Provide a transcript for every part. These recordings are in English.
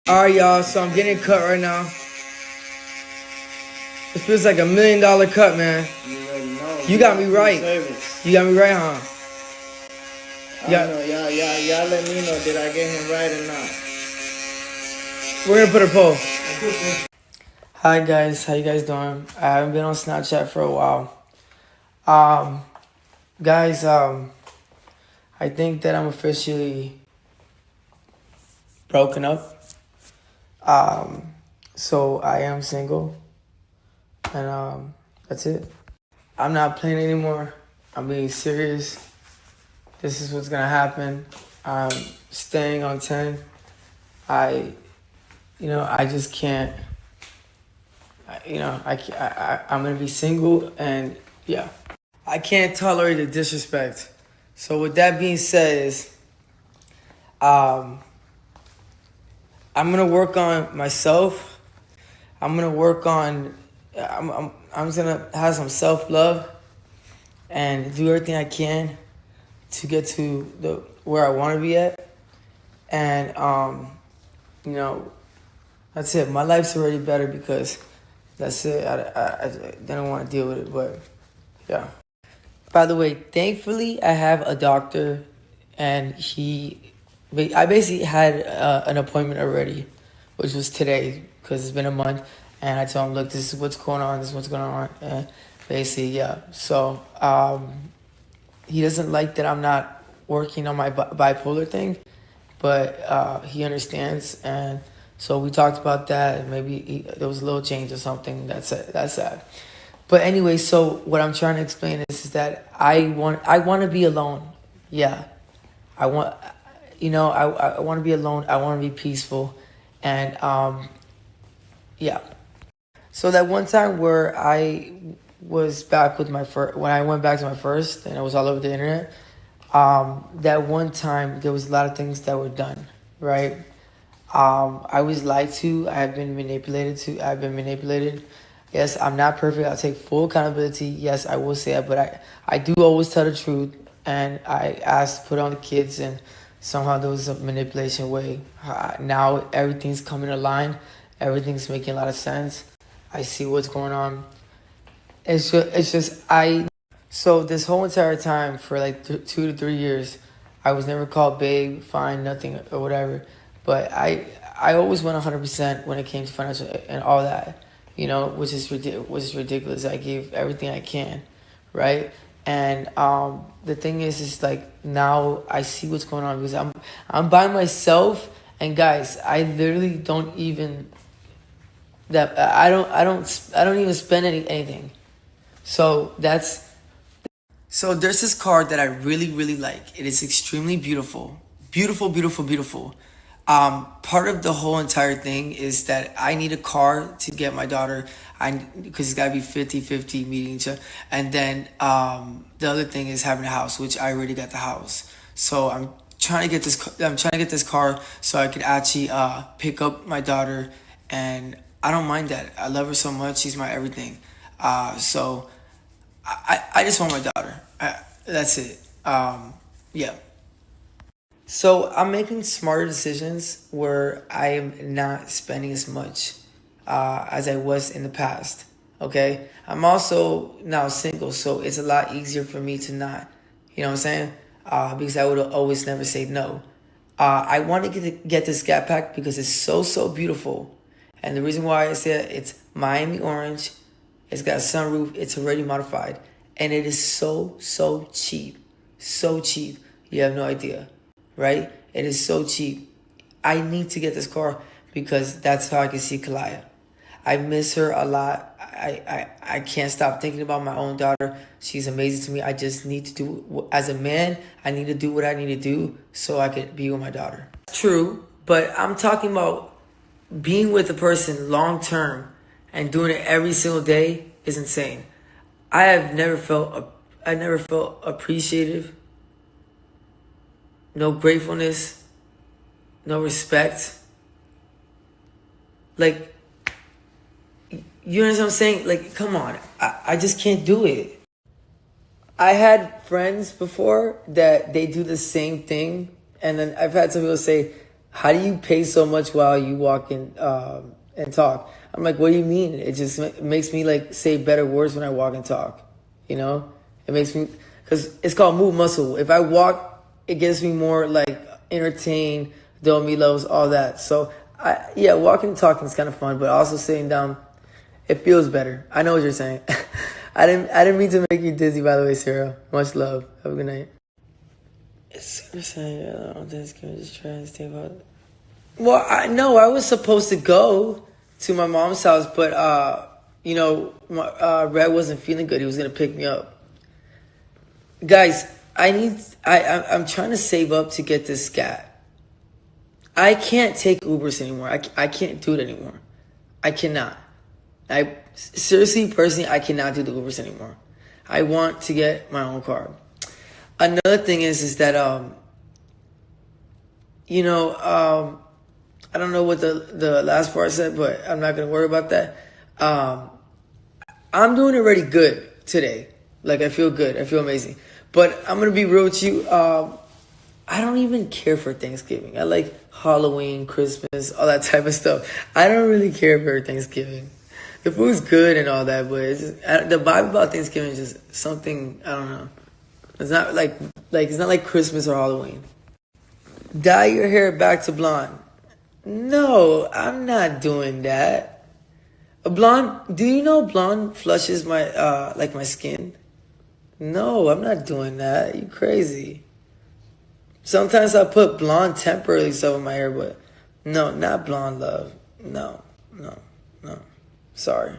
Alright, y'all, so I'm getting cut right now. It feels like $1 million cut, man. You got me right. You got me right, huh? Y'all let me know, did I get him right or not? We're gonna put a poll. Hi guys, how you guys doing? I haven't been on Snapchat for a while. Guys, I think that I'm officially broken up. So I am single, and that's it. I'm not playing anymore. I'm being serious. This is what's gonna happen. I'm staying on 10. I just can't. I'm gonna be single, and yeah, I can't tolerate the disrespect. So with that being said, I'm gonna work on myself. I'm gonna work on. I'm just gonna have some self-love and do everything I can to get to where I want to be at. And that's it. My life's already better because that's it. I don't want to deal with it, but yeah. By the way, thankfully I have a doctor, and I basically had an appointment already, which was today because it's been a month. And I told him, look, this is what's going on. This is what's going on. And basically, yeah. So he doesn't like that I'm not working on my bipolar thing, but he understands. And so we talked about that. Maybe there was a little change or something. That's sad. But anyway, so what I'm trying to explain is that I want to be alone. Yeah, I want to be alone. I want to be peaceful, and yeah. So that one time where I was back with when I went back to my first, and it was all over the internet. That one time there was a lot of things that were done, right? I was lied to. I've been manipulated. Yes, I'm not perfect. I'll take full accountability. Yes, I will say that, but I do always tell the truth, and I asked to put on the kids, and somehow there was a manipulation way. Now everything's coming in line. Everything's making a lot of sense. I see what's going on. So this whole entire time for like 2 to 3 years, I was never called babe, fine, nothing or whatever. But I always went 100% when it came to financial and all that, which is ridiculous. I gave everything I can, right? And the thing is like now I see what's going on because I'm by myself, and guys, I literally don't even I don't even spend anything. So there's this car that I really, really like. It is extremely beautiful. Beautiful, beautiful, beautiful. Part of the whole entire thing is that I need a car to get my daughter, because it's got to be 50-50 meeting each other. And then the other thing is having a house, which I already got the house. So I'm trying to get this car so I could actually pick up my daughter, and I don't mind that. I love her so much. She's my everything. So I just want my daughter. That's it. Yeah. So I'm making smarter decisions where I am not spending as much as I was in the past. Okay. I'm also now single, so it's a lot easier for me to not, you know what I'm saying? Because I would always never say no. I want to get this Gap Pack because it's so beautiful. And the reason why I say it's Miami orange, it's got a sunroof, it's already modified, and it is so cheap. So cheap. You have no idea, right? It is so cheap. I need to get this car because that's how I can see Kalaya. I miss her a lot. I can't stop thinking about my own daughter. She's amazing to me. I just need to do, as a man, I need to do what I need to do so I can be with my daughter. True, but I'm talking about being with a person long term and doing it every single day is insane. I never felt appreciative, no gratefulness, no respect. Like, you understand what I'm saying? Like, come on, I just can't do it. I had friends before that they do the same thing, and then I've had some people say, how do you pay so much while you walk and talk? I'm like, what do you mean? It just makes me like say better words when I walk and talk. You know, it makes me, because it's called move muscle. If I walk, it gets me more like entertained, dopamine levels, all that. So yeah, walking and talking is kind of fun, but also sitting down, it feels better. I know what you're saying. I didn't mean to make you dizzy, by the way, Sarah. Much love. Have a good night. It's saying, just try and stay about. Well, I was supposed to go to my mom's house, but Red wasn't feeling good. He was gonna pick me up. Guys, I'm trying to save up to get this scat. I can't take Ubers anymore. I can't do it anymore. I cannot. I seriously, personally, I cannot do the Ubers anymore. I want to get my own car. Another thing is that I don't know what the last part said, but I'm not gonna worry about that. I'm doing already good today. Like, I feel good. I feel amazing. But I'm gonna be real with you. I don't even care for Thanksgiving. I like Halloween, Christmas, all that type of stuff. I don't really care for Thanksgiving. The food's good and all that, but it's just, the vibe about Thanksgiving is just something, I don't know. It's not like it's not like Christmas or Halloween. Dye your hair back to blonde. No, I'm not doing that. A blonde, do you know blonde flushes my my skin? No, I'm not doing that. You crazy. Sometimes I put blonde temporarily stuff in my hair, but no, not blonde, love. No. Sorry.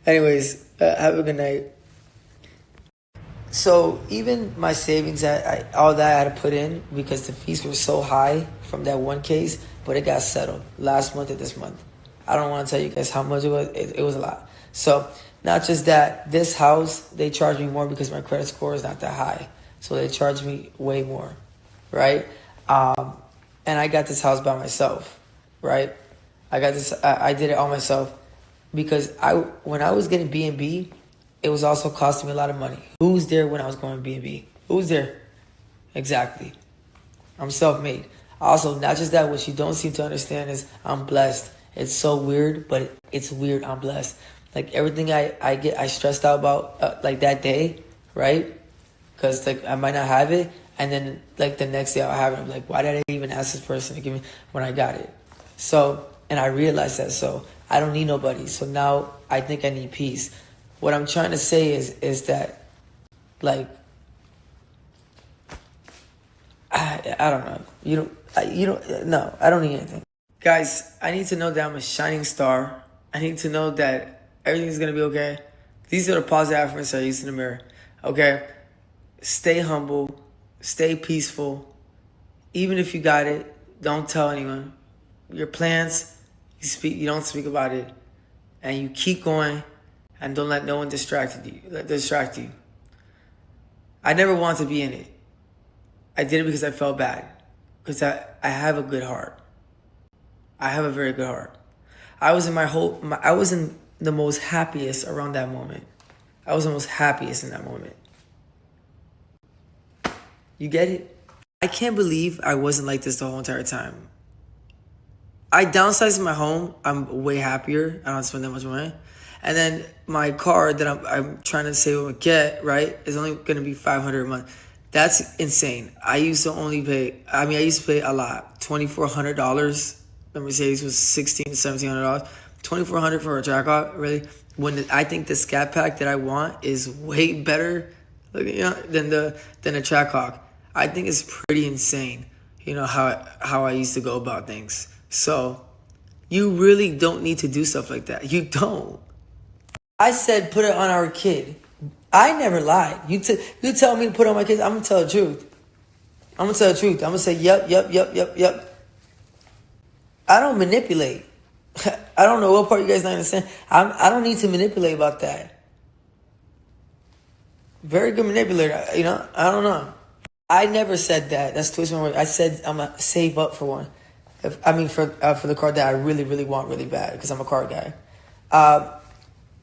Anyways, have a good night. So even my savings, all that I had to put in because the fees were so high from that one case, but it got settled last month or this month. I don't want to tell you guys how much it was. It was a lot. So not just that, this house, they charged me more because my credit score is not that high. So they charged me way more, right? And I got this house by myself, right? I did it all myself because when I was getting B&B, it was also costing me a lot of money. Who's there when I was going to B&B? Who's there? Exactly. I'm self-made. Also, not just that, what you don't seem to understand is I'm blessed. It's so weird, but it's weird. I'm blessed. Like everything I stressed out about like that day, right? Because like I might not have it, and then like the next day I'll have it. I'm like, why did I even ask this person to give me when I got it? So, and I realized that. So I don't need nobody. So now I think I need peace. What I'm trying to say is that, like, I don't know. No, I don't need anything. Guys, I need to know that I'm a shining star. I need to know that everything's going to be okay. These are the positive affirmations I use in the mirror. Okay? Stay humble. Stay peaceful. Even if you got it, don't tell anyone. Your plans, you don't speak about it. And you keep going. And don't let no one distract you. I never wanted to be in it. I did it because I felt bad. Because I have a good heart. I have a very good heart. I was in the most happiest around that moment. I was the most happiest in that moment. You get it? I can't believe I wasn't like this the whole entire time. I downsized my home. I'm way happier. I don't spend that much money. And then my car that I'm trying to save up and get, right, is only going to be $500 a month. That's insane. I used to pay a lot. $2,400. The Mercedes was $1,600 to $1,700. $2,400 for a Trackhawk, really? I think the Scat Pack that I want is way better than the Trackhawk. I think it's pretty insane, how I used to go about things. So you really don't need to do stuff like that. You don't. I said put it on our kid. I never lied. You tell me to put it on my kids, I'm going to tell the truth. I'm going to say, yep. I don't manipulate. I don't know what part you guys don't understand. I don't need to manipulate about that. Very good manipulator, I don't know. I never said that. That's twisting my word. I said I'm going to save up for one. For the car that I really, really want really bad because I'm a car guy.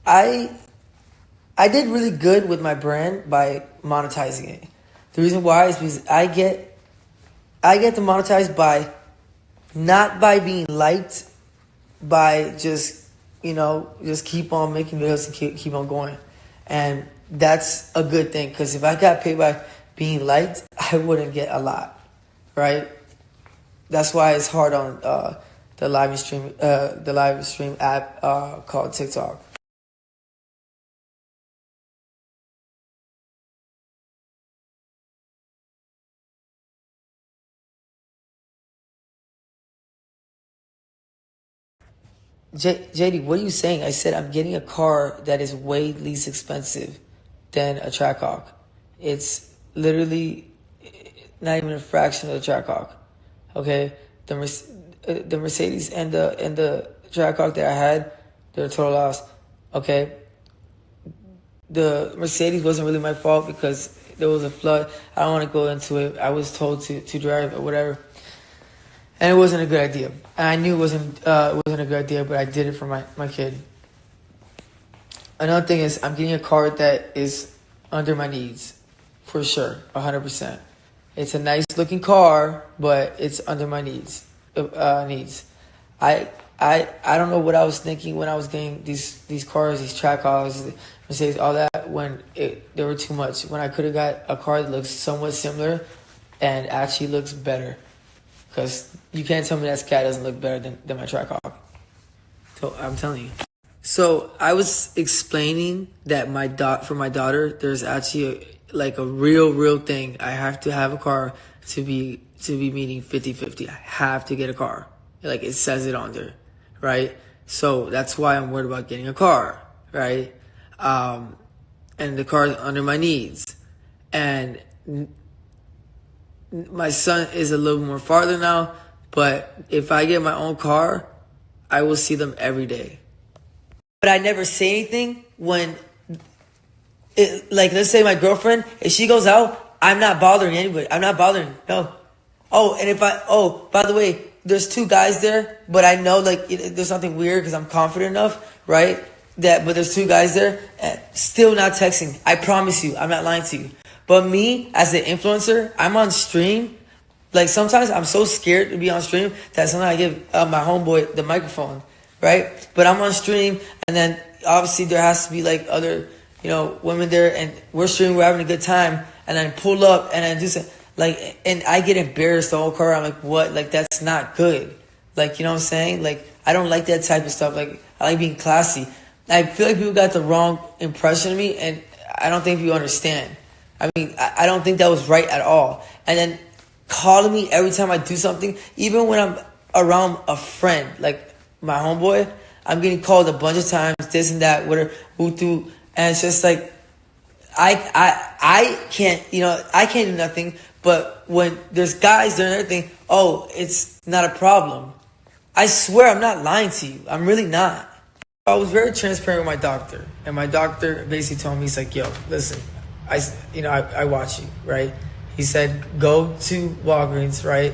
I did really good with my brand by monetizing it. The reason why is because I get I get demonetized by not by being liked, by just just keep on making videos and keep on going, and that's a good thing because if I got paid by being liked, I wouldn't get a lot, right? That's why it's hard on the live stream app called TikTok. JD, what are you saying? I said I'm getting a car that is way least expensive than a Trackhawk. It's literally not even a fraction of the Trackhawk. Okay, the Mercedes and the Trackhawk that I had, they're a total loss. Okay, the Mercedes wasn't really my fault because there was a flood. I don't want to go into it. I was told to drive or whatever. And it wasn't a good idea. And I knew it wasn't a good idea, but I did it for my kid. Another thing is I'm getting a car that is under my needs, for sure, 100%. It's a nice looking car, but it's under my needs. I don't know what I was thinking when I was getting these cars, these track cars, Mercedes, all that, when they were too much. When I could have got a car that looks somewhat similar and actually looks better. Because you can't tell me that Scat doesn't look better than my Trackhawk. So I'm telling you. So I was explaining that for my daughter, there's actually a real thing. I have to have a car to be meeting 50-50. I have to get a car. Like it says it on there, right? So that's why I'm worried about getting a car, right? And the car is under my needs. And my son is a little more farther now, but if I get my own car, I will see them every day. But I never say anything when, let's say my girlfriend, if she goes out, I'm not bothering anybody. I'm not bothering, no. Oh, and by the way, there's two guys there, but I know there's something weird because I'm confident enough, right? But there's two guys there, still not texting. I promise you, I'm not lying to you. But me, as an influencer, I'm on stream. Like, sometimes I'm so scared to be on stream that sometimes I give my homeboy the microphone, right? But I'm on stream, and then obviously there has to be, other, women there, and we're streaming, we're having a good time, and then pull up, and then do something. And I get embarrassed the whole car. I'm like, what? That's not good. You know what I'm saying? I don't like that type of stuff. I like being classy. I feel like people got the wrong impression of me, and I don't think people understand. I mean, I don't think that was right at all. And then calling me every time I do something, even when I'm around a friend, like my homeboy, I'm getting called a bunch of times, this and that, whatever, and it's just I can't, I can't do nothing. But when there's guys there and everything, oh, it's not a problem. I swear I'm not lying to you. I'm really not. I was very transparent with my doctor, and my doctor basically told me, he's like, yo, listen, I watch you, right? He said, go to Walgreens, right?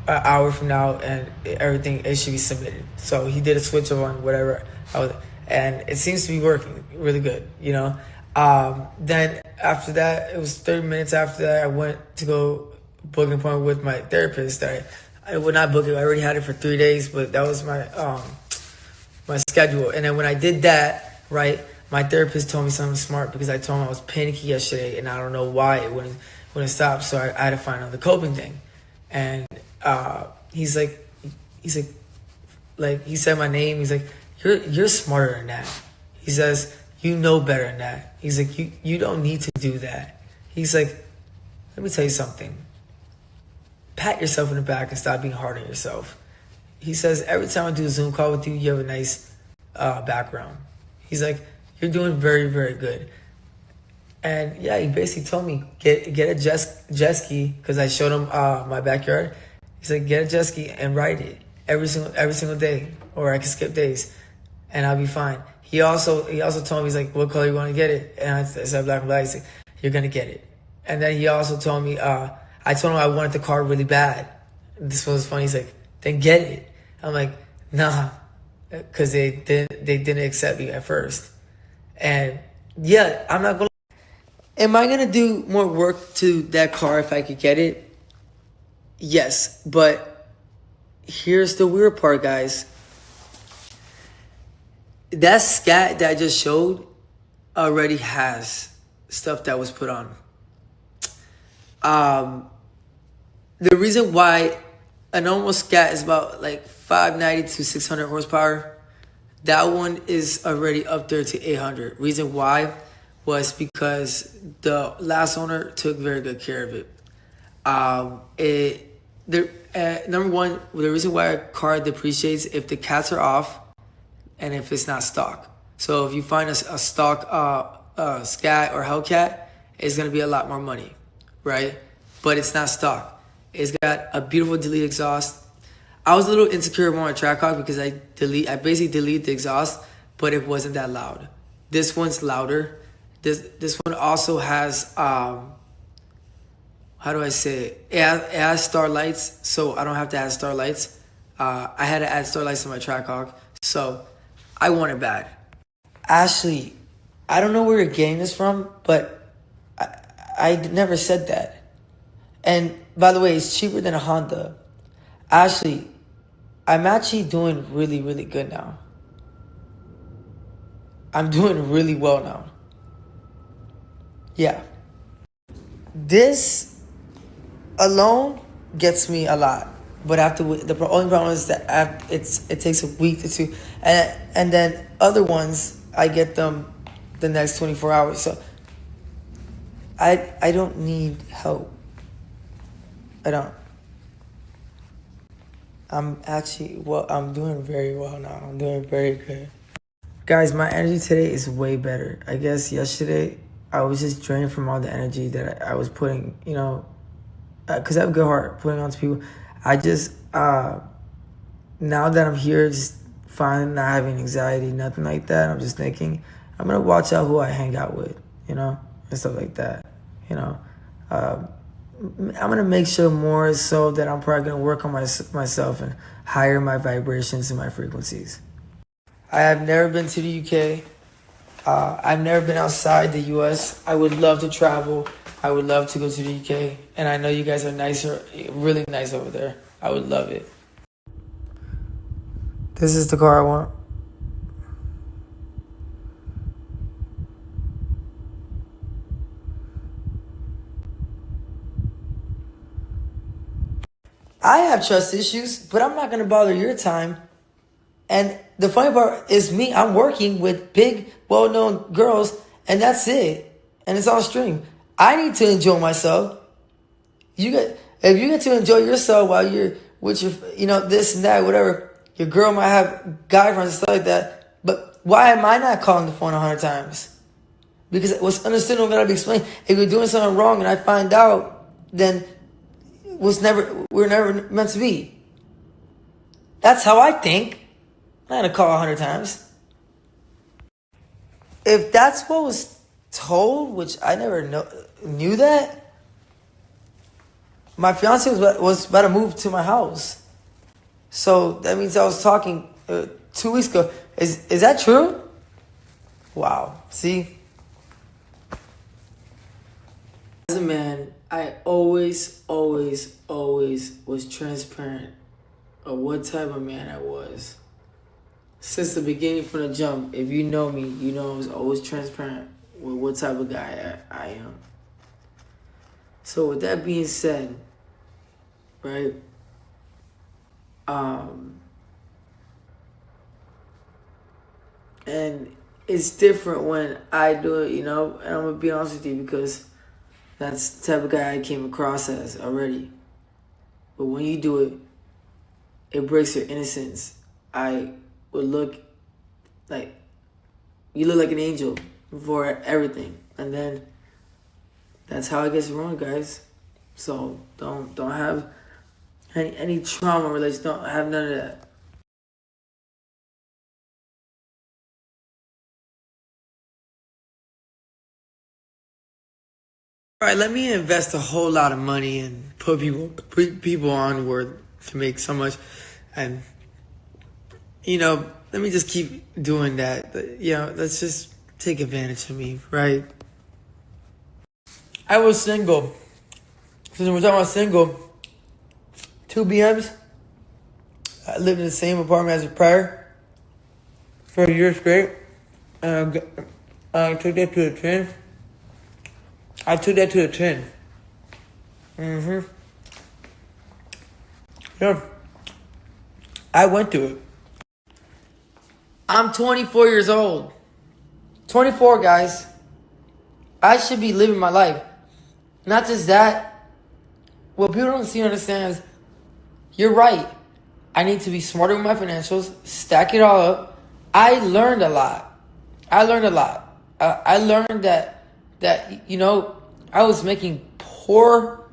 An hour from now, and it should be submitted. So he did a switch on whatever, and it seems to be working really good, Then after that, it was 30 minutes after that, I went to go book an appointment with my therapist. I would not book it. I already had it for 3 days, but that was my schedule. And then when I did that, right, my therapist told me something smart because I told him I was panicky yesterday and I don't know why it wouldn't stop. So I had to find another coping thing. And he said my name. He's like, you're smarter than that. He says, you know better than that. He's like, you don't need to do that. He's like, let me tell you something. Pat yourself in the back and stop being hard on yourself. He says, every time I do a Zoom call with you, you have a nice background. He's like, you're doing very, very good. And yeah, he basically told me, get a jet ski, because I showed him my backyard. He's like, get a jet ski and ride it every single day, or I can skip days, and I'll be fine. He also told me, he's like, what color you want to get it? And I said black and black. He's like, you're gonna get it. And then he also told me, I told him I wanted the car really bad. This was funny. He's like, then get it. I'm like, nah, because they didn't accept me at first. And yeah, I'm not gonna. Am I gonna do more work to that car if I could get it? Yes, but here's the weird part, guys. That scat that I just showed already has stuff that was put on. The reason why a normal scat is about like 590 to 600 horsepower, that one is already up there to 800. Reason why was because the last owner took very good care of it. Number one, the reason why a car depreciates if the cats are off and if it's not stock. So if you find a stock Scat or Hellcat, it's gonna be a lot more money, right? But it's not stock. It's got a beautiful delete exhaust. I was a little insecure about my Trackhawk because I basically deleted the exhaust, but it wasn't that loud. This one's louder. This one also has how do I say it? It has star lights, so I don't have to add star lights. I had to add star lights to my Trackhawk, so I want it bad. Ashley, I don't know where you're getting this from, but I never said that. And by the way, it's cheaper than a Honda. Ashley, I'm actually doing really, really good now. I'm doing really well now. Yeah. This alone gets me a lot. But the only problem is that it takes a week or two. And then other ones, I get them the next 24 hours. So I don't need help. I don't. I'm doing very well now. I'm doing very good. Guys, my energy today is way better. I guess yesterday I was just drained from all the energy that I was putting, because I have a good heart, putting on to people. I just, now that I'm here, just fine, not having anxiety, nothing like that. I'm just thinking, I'm going to watch out who I hang out with, and stuff like that, I'm going to make sure more so that I'm probably going to work on myself and higher my vibrations and my frequencies. I have never been to the UK. I've never been outside the US. I would love to travel. I would love to go to the UK. And I know you guys are really nice over there. I would love it. This is the car I want. I have trust issues, but I'm not going to bother your time. And the funny part is me. I'm working with big, well-known girls, and that's it. And it's on stream. I need to enjoy myself. If you get to enjoy yourself while you're with your, this and that, whatever. Your girl might have guy friends and stuff like that. But why am I not calling the phone 100 times? Because what's understood don't gotta be explained. If you're doing something wrong and I find out, then we're never meant to be. That's how I think. I'm not gonna call 100 times. If that's what was told, which I never knew that, my fiance was about to move to my house. So that means I was talking 2 weeks ago. Is that true? Wow. See? As a man, I always was transparent of what type of man I was. Since the beginning, from the jump, if you know me, you know I was always transparent with what type of guy I am. So with that being said, right, and it's different when I do it, and I'm gonna be honest with you because that's the type of guy I came across as already. But when you do it, it breaks your innocence. I would look like, you look like an angel before everything. And then that's how it gets wrong, guys. So don't have any trauma related. Don't have none of that. All right, let me invest a whole lot of money and put people onward to make so much, and let me just keep doing that. Let's just take advantage of me, right? I was single. Since we're talking about single, 2 BMs. I lived in the same apartment as a prior for a year straight. And I took that to the 10. I took that to the 10. Yeah. I went through it. I'm 24 years old. 24, guys. I should be living my life. Not just that. What people don't see and understand is, you're right. I need to be smarter with my financials, stack it all up. I learned a lot. I learned that I was making poor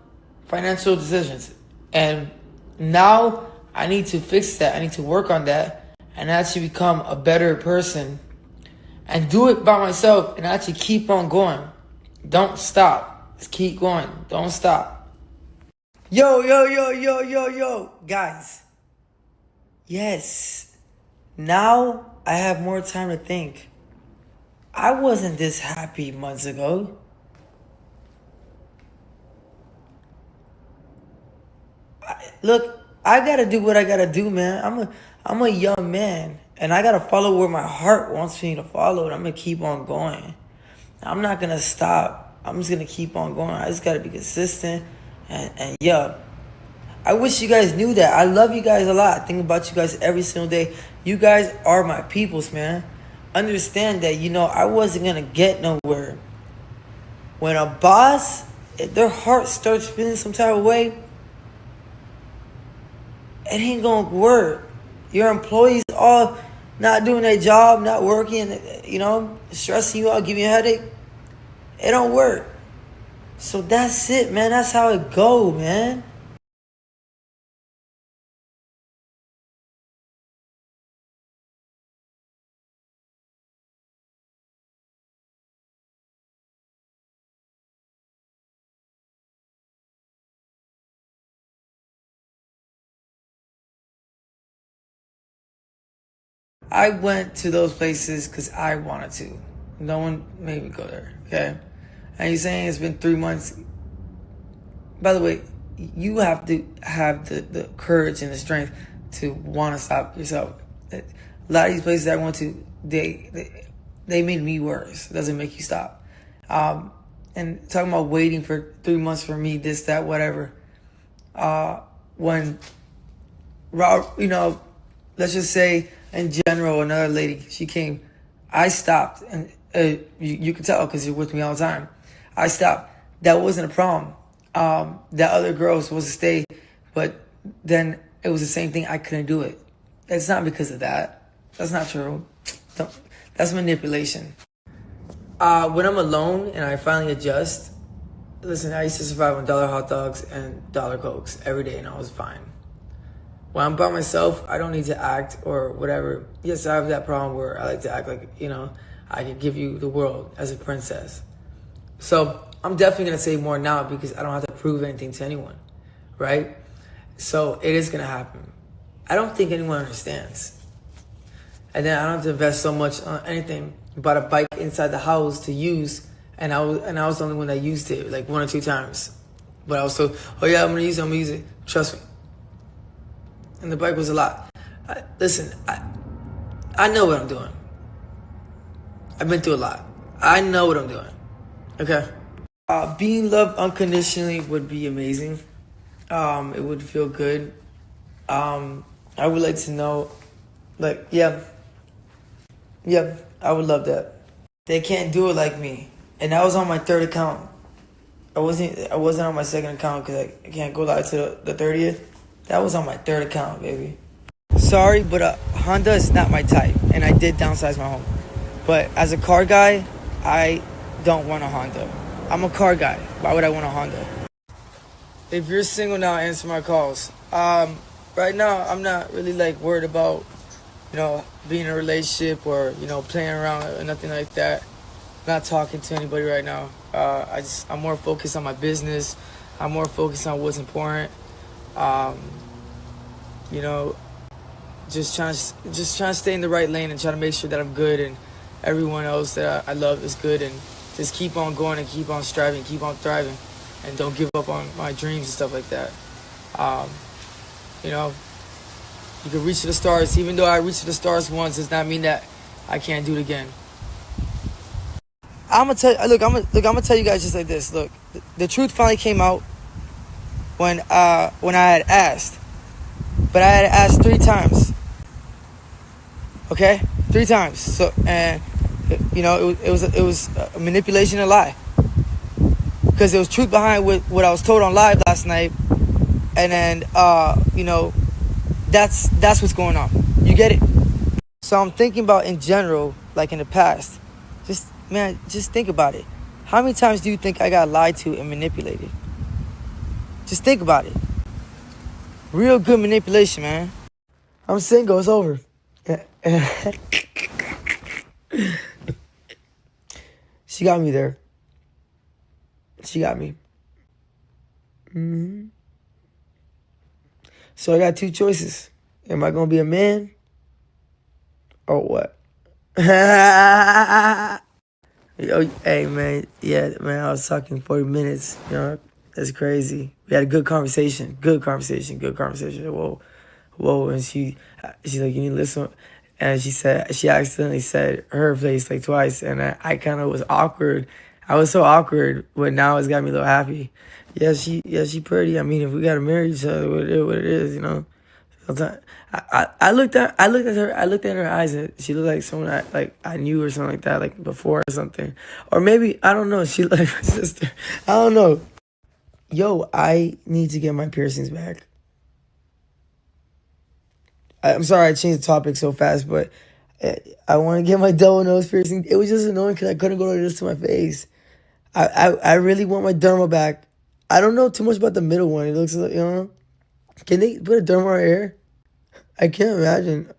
financial decisions. And now I need to fix that. I need to work on that and actually become a better person and do it by myself and actually keep on going. Don't stop. Just keep going. Don't stop. Yo, guys. Yes. Now I have more time to think. I wasn't this happy months ago. Look, I gotta do what I gotta do, man. I'm a young man, and I gotta follow where my heart wants me to follow, and I'm gonna keep on going. I'm not gonna stop. I'm just gonna keep on going. I just gotta be consistent, and yeah. I wish you guys knew that. I love you guys a lot. I think about you guys every single day. You guys are my peoples, man. Understand that, I wasn't gonna get nowhere. When a boss, if their heart starts feeling some type of way, it ain't gonna work. Your employees all not doing their job, not working, stressing you out, giving you a headache. It don't work. So that's it, man. That's how it go, man. I went to those places because I wanted to. No one made me go there, okay? And you're saying it's been 3 months. By the way, you have to have the courage and the strength to want to stop yourself. A lot of these places I went to, they made me worse. It doesn't make you stop. And talking about waiting for 3 months for me, this, that, whatever. When, let's just say, in general, another lady, she came. I stopped, and you can tell because you're with me all the time. I stopped. That wasn't a problem. That other girl was supposed to stay, but then it was the same thing. I couldn't do it. It's not because of that. That's not true. That's manipulation. When I'm alone and I finally adjust, listen, I used to survive on $1 hot dogs and $1 Cokes every day, and I was fine. When I'm by myself, I don't need to act or whatever. Yes, I have that problem where I like to act like, I could give you the world as a princess. So I'm definitely going to say more now because I don't have to prove anything to anyone, right? So it is going to happen. I don't think anyone understands. And then I don't have to invest so much on anything. Bought a bike inside the house to use, and I was the only one that used it like 1 or 2 times. But I was told, oh yeah, I'm going to use it. Trust me. And the bike was a lot. Listen, I know what I'm doing. I've been through a lot. I know what I'm doing. Okay? Being loved unconditionally would be amazing. It would feel good. I would like to know, yeah, I would love that. They can't do it like me. And that was on my 3rd account. I wasn't on my 2nd account because I can't go live to the 30th. That was on my 3rd account, baby. Sorry, but Honda is not my type, and I did downsize my home. But as a car guy, I don't want a Honda. I'm a car guy. Why would I want a Honda? If you're single now, answer my calls. Right now, I'm not really worried about, being in a relationship or, playing around or nothing like that. Not talking to anybody right now. I'm more focused on my business. I'm more focused on what's important. Just trying to stay in the right lane and try to make sure that I'm good and everyone else that I love is good, and just keep on going and keep on striving, keep on thriving, and don't give up on my dreams and stuff like that. You know, you can reach to the stars. Even though I reached to the stars once, does not mean that I can't do it again. I'm gonna tell you. I'm gonna tell you guys just like this. Look, the truth finally came out when I had asked, but I had asked 3 times. Okay, 3 times. So, and you know, it was a manipulation and a lie, because there was truth behind what I was told on live last night, and then you know, that's what's going on. You get it? So I'm thinking about in general, like in the past, just think about it. How many times do you think I got lied to and manipulated? Just think about it. Real good manipulation, man. I'm single. It's over. She got me there. She got me. So I got 2 choices. Am I gonna be a man or what? Yo, hey man, yeah man, I was talking 40 minutes. You know, that's crazy. We had a good conversation. Good conversation. Whoa. And she's like, you need to listen. And she accidentally said her place like twice, and I kind of was awkward. I was so awkward, but now it's got me a little happy. Yeah, she pretty. I mean, if we gotta marry each other, what it is, you know. Sometimes I looked at her. I looked at her eyes, and she looked like someone I knew or something like that, like before or something. Or maybe I don't know. She like my sister. I don't know. Yo, I need to get my piercings back. I'm sorry I changed the topic so fast, but I want to get my double nose piercing. It was just annoying because I couldn't go like this to my face. I really want my derma back. I don't know too much about the middle one. It looks like, you know. Can they put a derma right here? I can't imagine.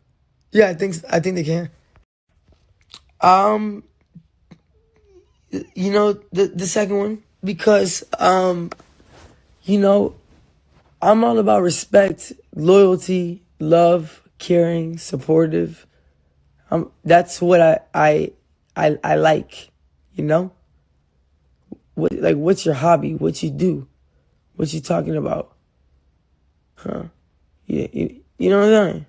Yeah, I think they can. Um, you know, the second one, because you know, I'm all about respect, loyalty, love, caring, supportive. That's what I like, you know? What's your hobby? What you do? What you talking about? Huh? You know what I'm saying?